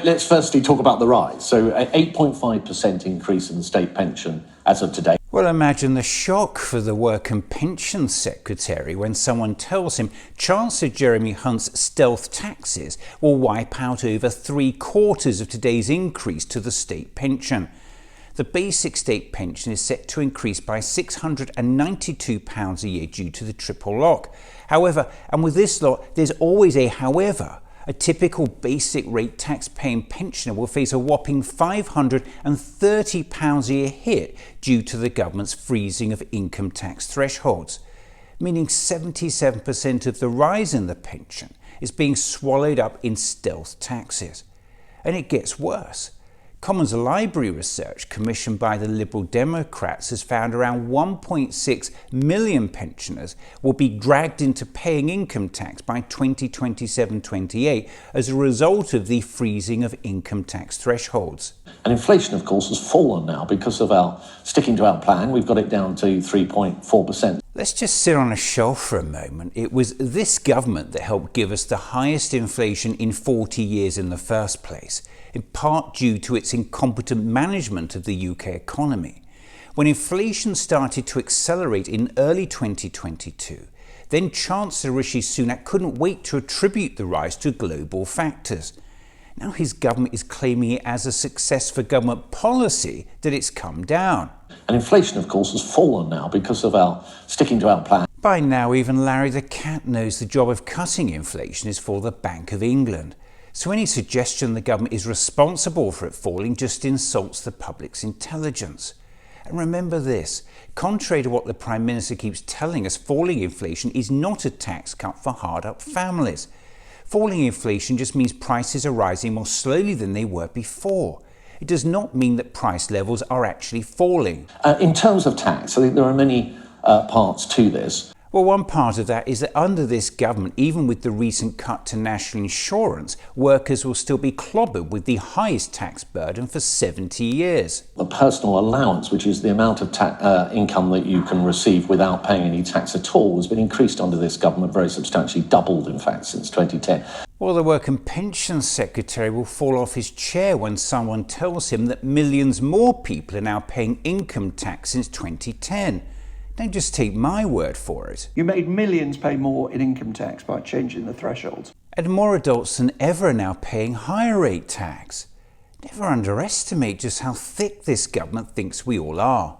Let's firstly talk about the rise. So, an 8.5% increase in the state pension as of today. Well, imagine the shock for the Work and Pensions Secretary when someone tells him Chancellor Jeremy Hunt's stealth taxes will wipe out over 3/4 of today's increase to the state pension. The basic state pension is set to increase by £692 a year due to the triple lock. However, and with this lot, there's always a however, a typical basic rate tax-paying pensioner will face a whopping £530 a year hit due to the government's freezing of income tax thresholds, meaning 77% of the rise in the pension is being swallowed up in stealth taxes. And it gets worse. Commons Library research commissioned by the Liberal Democrats has found around 1.6 million pensioners will be dragged into paying income tax by 2027-28 as a result of the freezing of income tax thresholds. And inflation, of course, has fallen now because of our sticking to our plan. We've got it down to 3.4%. Let's just sit on a shelf for a moment. It was this government that helped give us the highest inflation in 40 years in the first place, in part due to its incompetent management of the UK economy. When inflation started to accelerate in early 2022, then Chancellor Rishi Sunak couldn't wait to attribute the rise to global factors. Now his government is claiming it as a success for government policy that it's come down. And inflation, of course, has fallen now because of our sticking to our plan. By now, even Larry the Cat knows the job of cutting inflation is for the Bank of England. So any suggestion the government is responsible for it falling just insults the public's intelligence. And remember this, contrary to what the Prime Minister keeps telling us, falling inflation is not a tax cut for hard-up families. Falling inflation just means prices are rising more slowly than they were before. It does not mean that price levels are actually falling. In terms of tax, I think there are many parts to this. Well, one part of that is that under this government, even with the recent cut to national insurance, workers will still be clobbered with the highest tax burden for 70 years. The personal allowance, which is the amount of income that you can receive without paying any tax at all, has been increased under this government, very substantially, doubled in fact since 2010. Well, the Work and Pensions Secretary will fall off his chair when someone tells him that millions more people are now paying income tax since 2010. Don't just take my word for it. You made millions pay more in income tax by changing the thresholds. And more adults than ever are now paying higher rate tax. Never underestimate just how thick this government thinks we all are.